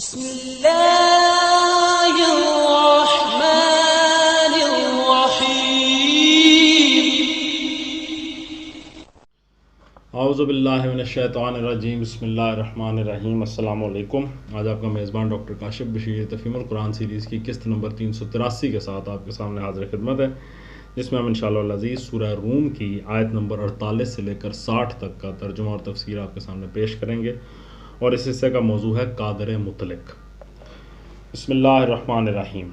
بسم اللہ الرحمن الرحیم۔ اعوذ باللہ من الشیطان الرجیم، بسم اللہ الرحمن الرحیم۔ السلام علیکم۔ آج آپ کا میزبان ڈاکٹر کاشف بشیر تفہیم القرآن سیریز کی قسط نمبر 383 کے ساتھ آپ کے سامنے حاضر خدمت ہے، جس میں ہم انشاءاللہ العزیز سورہ روم کی آیت نمبر 48 سے لے کر 60 تک کا ترجمہ اور تفسیر آپ کے سامنے پیش کریں گے، اور اس حصے کا موضوع ہے قادر مطلق۔ بسم اللہ الرحمن الرحیم۔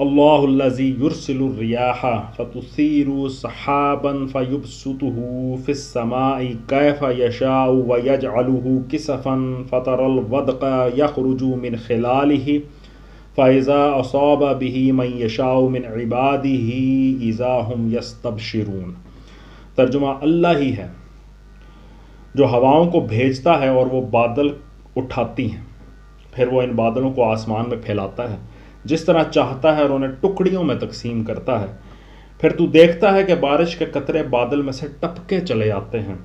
اللہ الذی یرسل الریاح فتثیر سحابا فیبسطہ فی السماء کیف یشاء ویجعلہ کسفا فتری الودق یخرج من خلالہ فاذا اصاب بہ من یشاء من عبادہ اذا ہم یستبشرون۔ ترجمہ: اللہ ہی ہے جو ہواؤں کو بھیجتا ہے اور وہ بادل اٹھاتی ہیں، پھر وہ ان بادلوں کو آسمان میں پھیلاتا ہے جس طرح چاہتا ہے اور انہیں ٹکڑیوں میں تقسیم کرتا ہے، پھر تو دیکھتا ہے کہ بارش کے قطرے بادل میں سے ٹپکے چلے آتے ہیں۔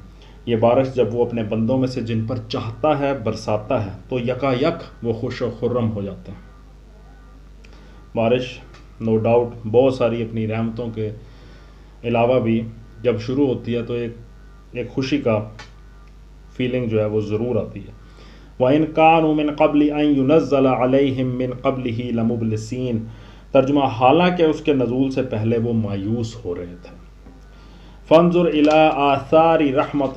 یہ بارش جب وہ اپنے بندوں میں سے جن پر چاہتا ہے برساتا ہے تو یکا یک وہ خوش و خرم ہو جاتے ہیں۔ بارش نو ڈاؤٹ بہت ساری اپنی رحمتوں کے علاوہ بھی جب شروع ہوتی ہے تو ایک خوشی کا فیلنگ جو ہے وہ ضرور آتی ہے۔ وَإِن كَانُوا مِن قَبْلِ أَن يُنَزَّلَ عَلَيْهِم مِّن قَبْلِهِ لَمُبْلِسِينَ۔ ترجمہ: حالانکہ اس کے نزول سے پہلے وہ مایوس ہو رہے تھے۔ فَانظُرْ إِلَىٰ آثَارِ رحمت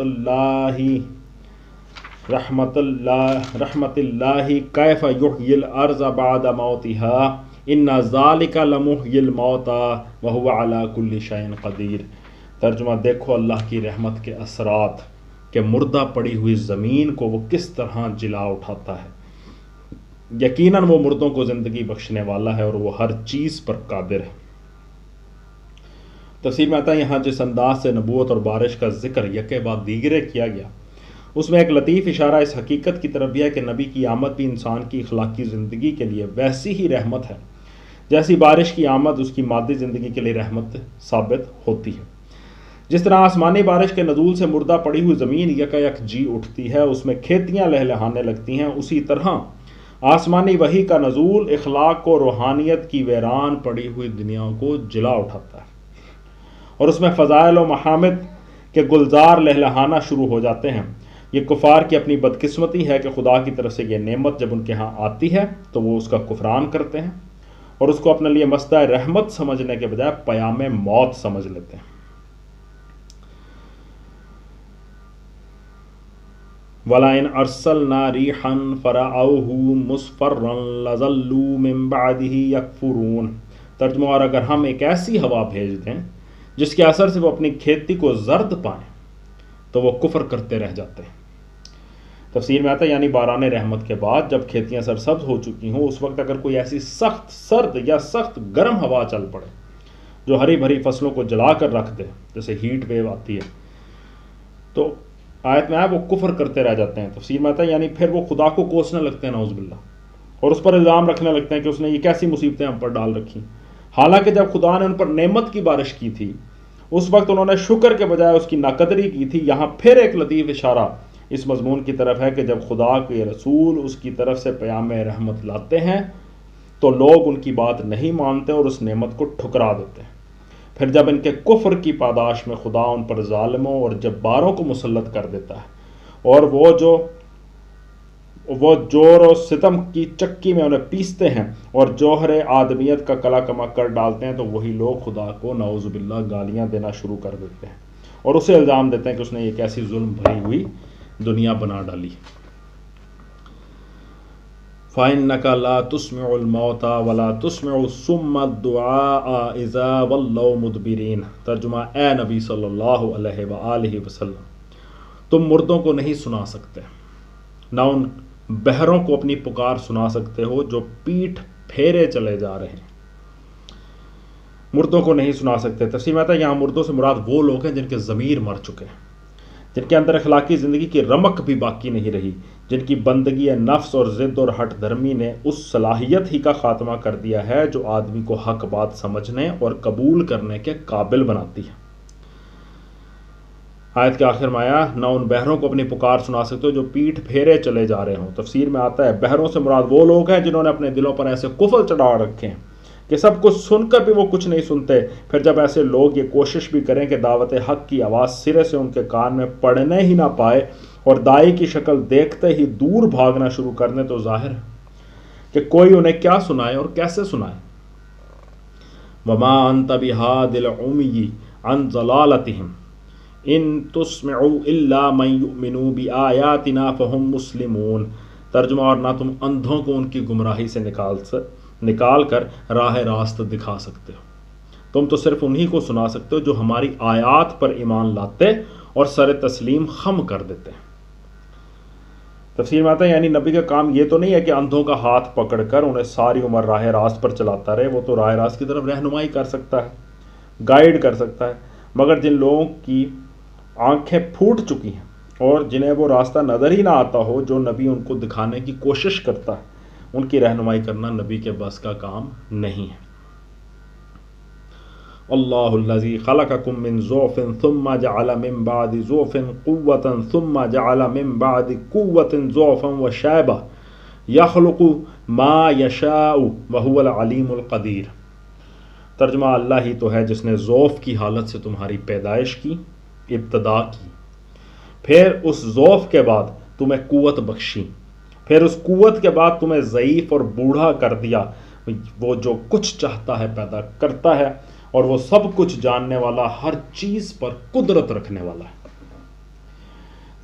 اللہ كيف يحيي الأرض بعد موتها إن ذلك لمحيي الموتى وهو على كل شيء قدير۔ ترجمہ: دیکھو اللہ کی رحمت کے اثرات کہ مردہ پڑی ہوئی زمین کو وہ کس طرح جلا اٹھاتا ہے، یقیناً وہ مردوں کو زندگی بخشنے والا ہے اور وہ ہر چیز پر قادر ہے۔ تفسیر میں آتا ہے یہاں جس انداز سے نبوت اور بارش کا ذکر یکے بعد دیگرے کیا گیا، اس میں ایک لطیف اشارہ اس حقیقت کی طرف بھی ہے کہ نبی کی آمد بھی انسان کی اخلاقی زندگی کے لیے ویسی ہی رحمت ہے جیسی بارش کی آمد اس کی مادی زندگی کے لیے رحمت ثابت ہوتی ہے۔ جس طرح آسمانی بارش کے نزول سے مردہ پڑی ہوئی زمین یکا یک جی اٹھتی ہے، اس میں کھیتیاں لہلہانے لگتی ہیں، اسی طرح آسمانی وحی کا نزول اخلاق کو روحانیت کی ویران پڑی ہوئی دنیا کو جلا اٹھاتا ہے، اور اس میں فضائل و محامد کے گلزار لہلہانا شروع ہو جاتے ہیں۔ یہ کفار کی اپنی بدقسمتی ہے کہ خدا کی طرف سے یہ نعمت جب ان کے ہاں آتی ہے تو وہ اس کا کفران کرتے ہیں اور اس کو اپنے لیے مصدر رحمت سمجھنے کے بجائے پیام موت سمجھ لیتے ہیں۔ وَلَئِنْ أَرْسَلْنَا رِيحًا فَرَأَوْهُ مُصْفَرًّا لَظَلُّوا مِنْ بَعْدِهِ يَكْفُرُونَ۔ ترجمہ: اور اگر ہم ایک ایسی ہوا بھیج دیں جس کے اثر سے وہ اپنی کھیتی کو زرد پائیں تو وہ کفر کرتے رہ جاتے ہیں۔ تفسیر میں آتا ہے یعنی باران رحمت کے بعد جب کھیتیاں سرسبز ہو چکی ہوں، اس وقت اگر کوئی ایسی سخت سرد یا سخت گرم ہوا چل پڑے جو ہری بھری فصلوں کو جلا کر رکھ دے، جیسے ہیٹ ویو آتی ہے، تو آیت میں وہ کفر کرتے رہ جاتے ہیں۔ تفسیر میں آتا ہے یعنی پھر وہ خدا کو کوسنے لگتے ہیں نعوذ باللہ، اور اس پر الزام رکھنے لگتے ہیں کہ اس نے یہ کیسی مصیبتیں ہم پر ڈال رکھی، حالانکہ جب خدا نے ان پر نعمت کی بارش کی تھی اس وقت انہوں نے شکر کے بجائے اس کی ناقدری کی تھی۔ یہاں پھر ایک لطیف اشارہ اس مضمون کی طرف ہے کہ جب خدا کے رسول اس کی طرف سے پیام رحمت لاتے ہیں تو لوگ ان کی بات نہیں مانتے اور اس نعمت کو ٹھکرا دیتے ہیں۔ پھر جب ان کے کفر کی پاداش میں خدا ان پر ظالموں اور جباروں کو مسلط کر دیتا ہے اور وہ جور و ستم کی چکی میں انہیں پیستے ہیں اور جوہر آدمیت کا کلا کما کر ڈالتے ہیں، تو وہی لوگ خدا کو نعوذ باللہ گالیاں دینا شروع کر دیتے ہیں اور اسے الزام دیتے ہیں کہ اس نے یہ کیسی ظلم بھری ہوئی دنیا بنا ڈالی۔ فَإِنَّكَ لَا تُسْمِعُ الْمَوْتَى وَلَا تُسْمِعُ الصُّمَّ الدُّعَاءَ إِذَا وَلَّوْا مُدْبِرِينَ۔ ترجمہ: اے نبی صلی اللہ علیہ وآلہ وسلم، تم مردوں کو نہیں سنا سکتے، نہ ان بہروں کو اپنی پکار سنا سکتے ہو جو پیٹھ پھیرے چلے جا رہے ہیں۔ مردوں کو نہیں سنا سکتے۔ تفسیر میں آتا ہے یہاں مردوں سے مراد وہ لوگ ہیں جن کے ضمیر مر چکے ہیں، جن کے اندر اخلاقی زندگی کی رمق بھی باقی نہیں رہی، جن کی بندگی نفس اور ضد اور ہٹ دھرمی نے اس صلاحیت ہی کا خاتمہ کر دیا ہے جو آدمی کو حق بات سمجھنے اور قبول کرنے کے قابل بناتی ہے۔ آیت کے آخر میں آیا نہ ان بہروں کو اپنی پکار سنا سکتے ہو جو پیٹھ پھیرے چلے جا رہے ہوں۔ تفسیر میں آتا ہے بہروں سے مراد وہ لوگ ہیں جنہوں نے اپنے دلوں پر ایسے قفل چڑھا رکھے ہیں کہ سب کچھ سن کر بھی وہ کچھ نہیں سنتے، پھر جب ایسے لوگ یہ کوشش بھی کریں کہ دعوت حق کی آواز سرے سے ان کے کان میں پڑنے ہی نہ پائے اور دائی کی شکل دیکھتے ہی دور بھاگنا شروع کر دیں، تو ظاہر ہے کہ کوئی انہیں کیا سنائے اور کیسے سنائے۔ وما انت بہاد العمی عن ضلالتہم ان تسمع الا من یؤمنوا بآیاتنا فہم مسلمون۔ ترجمہ اور نہ تم اندھوں کو ان کی گمراہی سے نکال کر راہ راست دکھا سکتے ہو، تم تو صرف انہی کو سنا سکتے ہو جو ہماری آیات پر ایمان لاتے اور سر تسلیم خم کر دیتے ہیں۔ تفسیر میں آتا ہے یعنی نبی کا کام یہ تو نہیں ہے کہ اندھوں کا ہاتھ پکڑ کر انہیں ساری عمر راہ راست پر چلاتا رہے، وہ تو راہ راست کی طرف رہنمائی کر سکتا ہے، گائیڈ کر سکتا ہے، مگر جن لوگوں کی آنکھیں پھوٹ چکی ہیں اور جنہیں وہ راستہ نظر ہی نہ آتا ہو جو نبی ان کو دکھانے کی کوشش کرتا ہے، ان کی رہنمائی کرنا نبی کے بس کا کام نہیں ہے۔ اللہ الذی خلقکم من ضعف ثم جعل من بعد ضعف قوة ثم جعل من بعد قوة ضعفا وشیبہ یخلق ما یشاء وہو العلیم القدیر۔ ترجمہ اللہ ہی تو ہے جس نے ضعف کی حالت سے تمہاری پیدائش کی، ابتدا کی، پھر اس ضعف کے بعد تمہیں قوت بخشی، پھر اس قوت کے بعد تمہیں ضعیف اور بوڑھا کر دیا۔ وہ جو کچھ چاہتا ہے پیدا کرتا ہے اور وہ سب کچھ جاننے والا، ہر چیز پر قدرت رکھنے والا ہے۔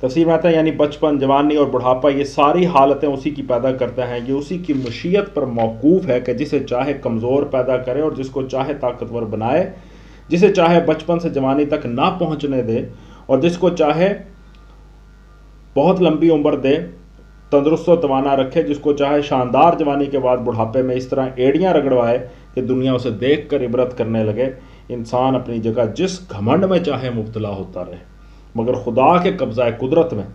تفسیر میں آتا ہے یعنی بچپن، جوانی اور بڑھاپا، یہ ساری حالتیں اسی کی پیدا کرتا ہے، یہ اسی کی مشیت پر موقوف ہے کہ جسے چاہے کمزور پیدا کرے اور جس کو چاہے طاقتور بنائے، جسے چاہے بچپن سے جوانی تک نہ پہنچنے دے اور جس کو چاہے بہت لمبی عمر دے، تندرست و توانا رکھے، جس کو چاہے شاندار جوانی کے بعد بڑھاپے میں اس طرح ایڑیاں رگڑوائے کہ دنیا اسے دیکھ کر عبرت کرنے لگے۔ انسان اپنی جگہ جس گھمنڈ میں چاہے مبتلا ہوتا رہے، مگر خدا کے قبضہ قدرت میں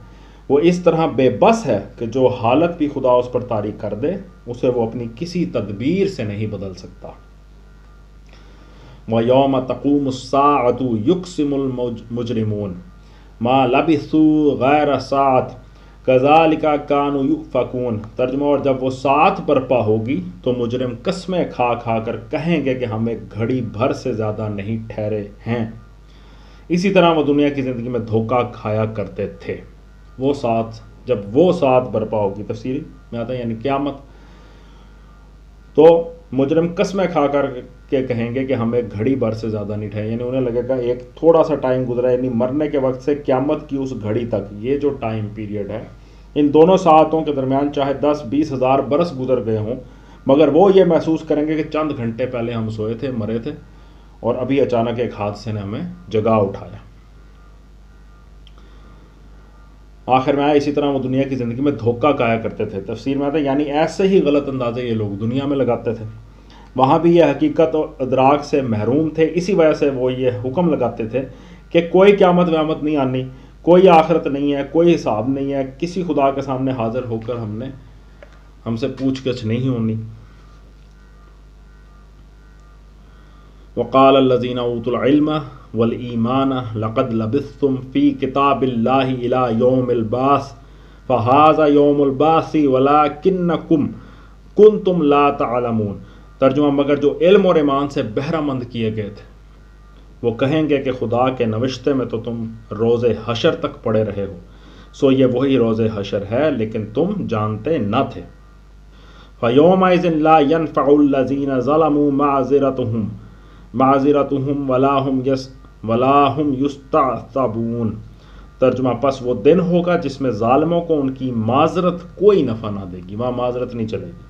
وہ اس طرح بے بس ہے کہ جو حالت بھی خدا اس پر طاری کر دے اسے وہ اپنی کسی تدبیر سے نہیں بدل سکتا۔ وَيَوْمَ تَقُومُ السَّاعَةُ يُقْسِمُ الْمُجْرِمُونَ مَا لَبِثُوا غَيْرَ سَاعَةٍ كَذَلِكَ كَانُوا يُؤْفَكُونَ۔ ترجمہ اور جب وہ ساعت برپا ہوگی تو مجرم قسمیں کھا کھا کر کہیں گے کہ ہم ایک گھڑی بھر سے زیادہ نہیں ٹھہرے ہیں، اسی طرح وہ دنیا کی زندگی میں دھوکہ کھایا کرتے تھے۔ وہ ساتھ جب وہ ساتھ برپا ہوگی، تفسیر میں آتا ہے یعنی قیامت، تو مجرم قسمیں کھا کر کے کہیں گے کہ ہم ایک گھڑی بھر سے زیادہ نہیں ٹھہرے، یعنی انہیں لگے گا ایک تھوڑا سا ٹائم گزرا، یعنی مرنے کے وقت سے قیامت کی اس گھڑی تک یہ جو ٹائم پیریڈ ہے، ان دونوں ساعتوں کے درمیان چاہے 10-20 ہزار برس گزر گئے ہوں، مگر وہ یہ محسوس کریں گے کہ چند گھنٹے پہلے ہم سوئے تھے، مرے تھے، اور ابھی اچانک ایک حادثے نے ہمیں جگا اٹھایا۔ آخر میں آیا اسی طرح وہ دنیا کی زندگی میں دھوکہ کھایا کرتے تھے۔ تفسیر میں آتا ہے یعنی ایسے ہی غلط اندازے یہ لوگ دنیا میں لگاتے تھے، وہاں بھی یہ حقیقت اور ادراک سے محروم تھے، اسی وجہ سے وہ یہ حکم لگاتے تھے کہ کوئی قیامت ویامت نہیں آنی، کوئی آخرت نہیں ہے، کوئی حساب نہیں ہے، کسی خدا کے سامنے حاضر ہو کر ہم سے پوچھ گچھ نہیں ہونی۔ وقال الذين اوتوا العلم والایمان لقد لبثتم في كتاب الله الى يوم البعث فهذا يوم البعث ولكنكم كنتم لا تعلمون۔ ترجمہ مگر جو علم اور ایمان سے بہرہ مند کیے گئے تھے وہ کہیں گے کہ خدا کے نوشتے میں تو تم روز حشر تک پڑے رہے ہو، سو یہ وہی روز حشر ہے لیکن تم جانتے نہ تھے۔ فَيَوْمَئِذٍ لَا يَنْفَعُ الَّذِينَ ظَلَمُوا مَعْذِرَتُهُمْ وَلَا هُمْ يُسْتَعْتَبُونَ۔ ترجمہ پس وہ دن ہوگا جس میں ظالموں کو ان کی معذرت کوئی نفع نہ دے گی، وہاں معذرت نہیں چلے گی،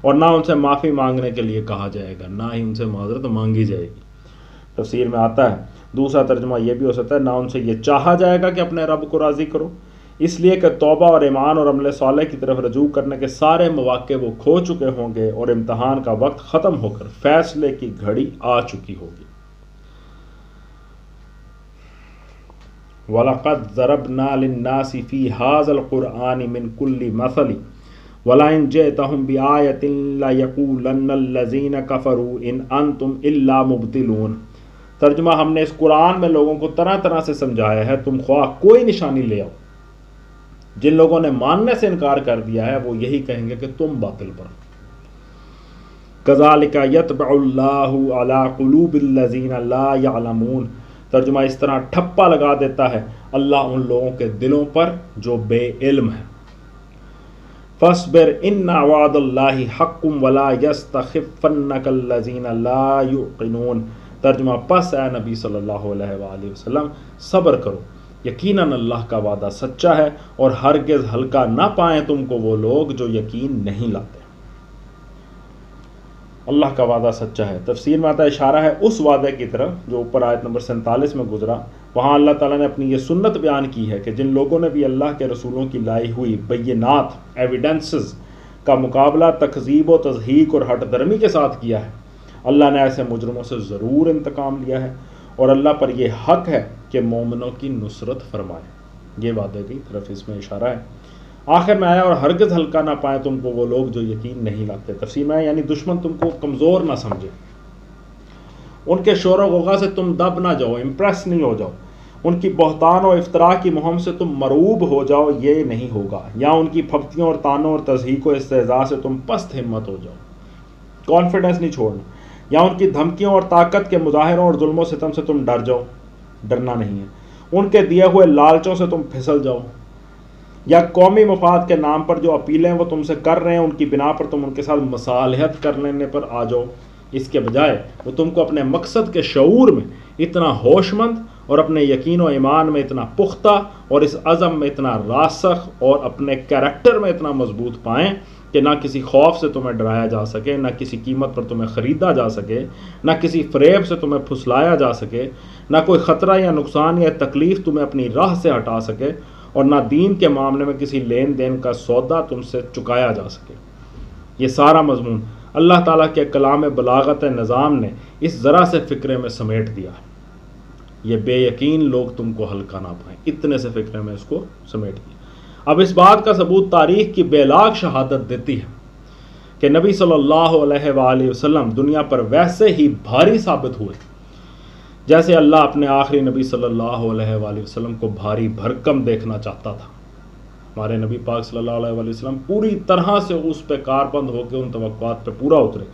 اور نہ ان سے معافی مانگنے کے لیے کہا جائے گا، نہ ہی ان سے معذرت مانگی جائے گی۔ تفسیر میں آتا ہے دوسرا ترجمہ یہ بھی ہو سکتا ہے نہ ان سے یہ چاہا جائے گا کہ اپنے رب کو راضی کرو، اس لیے کہ توبہ اور ایمان اور عمل صالح کی طرف رجوع کرنے کے سارے مواقع وہ کھو چکے ہوں گے اور امتحان کا وقت ختم ہو کر فیصلے کی گھڑی آ چکی ہوگی۔ وَلَقَدْ ضَرَبْنَا لِلنَّاسِ فِي هَذَا الْقُرْآنِ مِنْ كُلِّ مَثَلٍ وَلَئِنْ جِئْتَهُمْ بِآيَةٍ لَيَقُولَنَّ الَّذِينَ كَفَرُوا إِنْ أَنْتُمْ إِلَّا مُبْطِلُونَ۔ ترجمہ ہم نے اس قرآن میں لوگوں کو طرح طرح سے سمجھایا ہے، تم خواہ کوئی نشانی لے آؤ۔ جن لوگوں نے ماننے سے انکار کر دیا ہے وہ یہی کہیں گے کہ تم باطل پر۔ کذالک یطبع اللہ علی قلوب الذین لا یعلمون، ترجمہ اس طرح ٹھپا لگا دیتا ہے اللہ ان لوگوں کے دلوں پر جو بے علم ہیں۔ فاصبر ان وعد اللہ حق ولا یستخفنک الذین لا یوقنون، ترجمہ پس اے نبی صلی اللہ علیہ وآلہ وسلم صبر کرو، یقیناً اللہ کا وعدہ سچا ہے اور ہرگز ہلکا نہ پائیں تم کو وہ لوگ جو یقین نہیں لاتے۔ اللہ کا وعدہ سچا ہے، تفسیر میں آتا ہے اشارہ ہے اس وعدے کی طرف جو اوپر آیت نمبر 47 میں گزرا۔ وہاں اللہ تعالیٰ نے اپنی یہ سنت بیان کی ہے کہ جن لوگوں نے بھی اللہ کے رسولوں کی لائی ہوئی بینات ایویڈنسز کا مقابلہ تکذیب و تضحیق اور ہٹ درمی کے ساتھ کیا ہے، اللہ نے ایسے مجرموں سے ضرور انتقام لیا ہے اور اللہ پر یہ حق ہے کہ مومنوں کی نصرت فرمائے۔ یہ وعدے کی طرف اس میں اشارہ ہے۔ آخر میں آیا اور ہرگز ہلکا نہ پائیں تم کو وہ لوگ جو یقین نہیں لاتے، تفسیر میں یعنی دشمن تم کو کمزور نہ سمجھے، ان کے شور و غوغا سے تم دب نہ جاؤ، امپریس نہیں ہو جاؤ، ان کی بہتان و افطرا کی مہم سے تم مرعوب ہو جاؤ، یہ نہیں ہوگا، یا ان کی پھپتیوں اور تانوں اور تضحیق و استہزاء سے تم پست ہمت ہو جاؤ، کانفیڈنس نہیں چھوڑنا، یا ان کی دھمکیوں اور طاقت کے مظاہروں اور ظلم و ستم سے تم ڈر جاؤ، ڈرنا نہیں ہے، ان کے دیے ہوئے لالچوں سے تم پھسل جاؤ، یا قومی مفاد کے نام پر جو اپیلیں وہ تم سے کر رہے ہیں ان کی بنا پر تم ان کے ساتھ مصالحت کر لینے پر آ جاؤ۔ اس کے بجائے وہ تم کو اپنے مقصد کے شعور میں اتنا ہوش مند اور اپنے یقین و ایمان میں اتنا پختہ اور اس عزم میں اتنا راسخ اور اپنے کیریکٹر میں اتنا مضبوط پائیں کہ نہ کسی خوف سے تمہیں ڈرایا جا سکے، نہ کسی قیمت پر تمہیں خریدا جا سکے، نہ کسی فریب سے تمہیں پھسلایا جا سکے، نہ کوئی خطرہ یا نقصان یا تکلیف تمہیں اپنی راہ سے ہٹا سکے، اور نہ دین کے معاملے میں کسی لین دین کا سودا تم سے چکایا جا سکے۔ یہ سارا مضمون اللہ تعالیٰ کے کلام بلاغت نظام نے اس ذرا سے فکرے میں سمیٹ دیا ہے۔ یہ بے یقین لوگ تم کو ہلکا نہ پائیں، اتنے سے فکرے میں اس کو سمیٹ دیا۔ اب اس بات کا ثبوت تاریخ کی بے لاگ شہادت دیتی ہے کہ نبی صلی اللہ علیہ وآلہ وسلم دنیا پر ویسے ہی بھاری ثابت ہوئے جیسے اللہ اپنے آخری نبی صلی اللہ علیہ وآلہ وسلم کو بھاری بھرکم دیکھنا چاہتا تھا۔ ہمارے نبی پاک صلی اللہ علیہ وآلہ وسلم پوری طرح سے اس پہ کاربند ہو کے ان توقعات پہ پورا اترے۔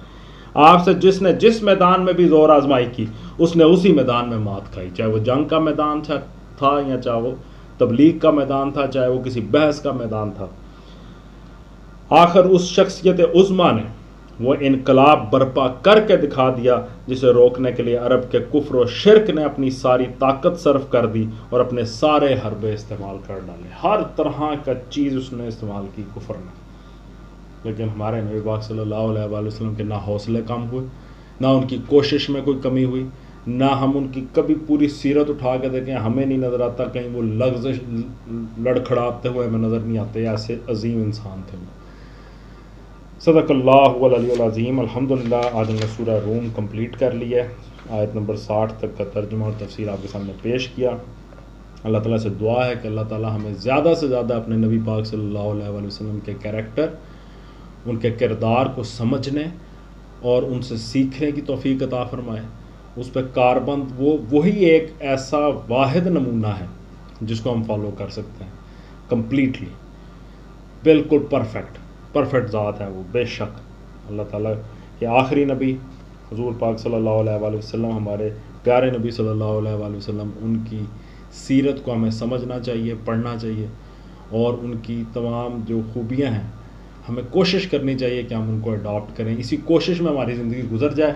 آپ سے جس نے جس میدان میں بھی زور آزمائی کی اس نے اسی میدان میں مات کھائی، چاہے وہ جنگ کا میدان تھا یا چاہے وہ تبلیغ کا میدان تھا، چاہے وہ کسی بحث کا میدان تھا۔ آخر اس شخصیت عظمیٰ نے وہ انقلاب برپا کر کے دکھا دیا جسے روکنے کے لیے عرب کے کفر و شرک نے اپنی ساری طاقت صرف کر دی اور اپنے سارے حربے استعمال کر ڈالے، ہر طرح کا چیز اس نے استعمال کی کفر نے۔ لیکن ہمارے نبی پاک صلی اللہ علیہ وآلہ وسلم کے نہ حوصلے کم ہوئے، نہ ان کی کوشش میں کوئی کمی ہوئی، نہ ہم ان کی کبھی پوری سیرت اٹھا کے دیکھیں ہمیں نہیں نظر آتا کہیں وہ لغزش لڑکھڑاتے ہوئے ہمیں نظر نہیں آتے، ایسے عظیم انسان تھے وہ۔ صدق اللہ العلی العظیم۔ الحمدللہ آج ہم نے سورہ روم کمپلیٹ کر لی ہے، آیت نمبر 60 تک کا ترجمہ اور تفسیر آپ کے سامنے پیش کیا۔ اللہ تعالیٰ سے دعا ہے کہ اللہ تعالیٰ ہمیں زیادہ سے زیادہ اپنے نبی پاک صلی اللہ علیہ وآلہ وسلم کے کیریکٹر، ان کے کردار کو سمجھنے اور ان سے سیکھنے کی توفیق عطا فرمائے۔ اس پہ کاربند وہی ایک ایسا واحد نمونہ ہے جس کو ہم فالو کر سکتے ہیں کمپلیٹلی، بالکل پرفیکٹ ذات ہے وہ، بے شک۔ اللہ تعالیٰ کے آخری نبی حضور پاک صلی اللہ علیہ وآلہ وسلم، ہمارے پیارے نبی صلی اللہ علیہ وآلہ وسلم، ان کی سیرت کو ہمیں سمجھنا چاہیے، پڑھنا چاہیے، اور ان کی تمام جو خوبیاں ہیں ہمیں کوشش کرنی چاہیے کہ ہم ان کو اڈاپٹ کریں۔ اسی کوشش میں ہماری زندگی گزر جائے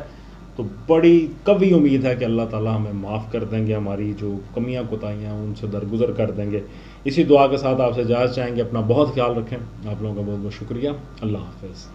تو بڑی قوی امید ہے کہ اللہ تعالیٰ ہمیں معاف کر دیں گے، ہماری جو کمیاں کوتاہیاں ہیں ان سے درگزر کر دیں گے۔ اسی دعا کے ساتھ آپ سے اجازت چاہیں گے، اپنا بہت خیال رکھیں۔ آپ لوگوں کا بہت بہت شکریہ۔ اللہ حافظ۔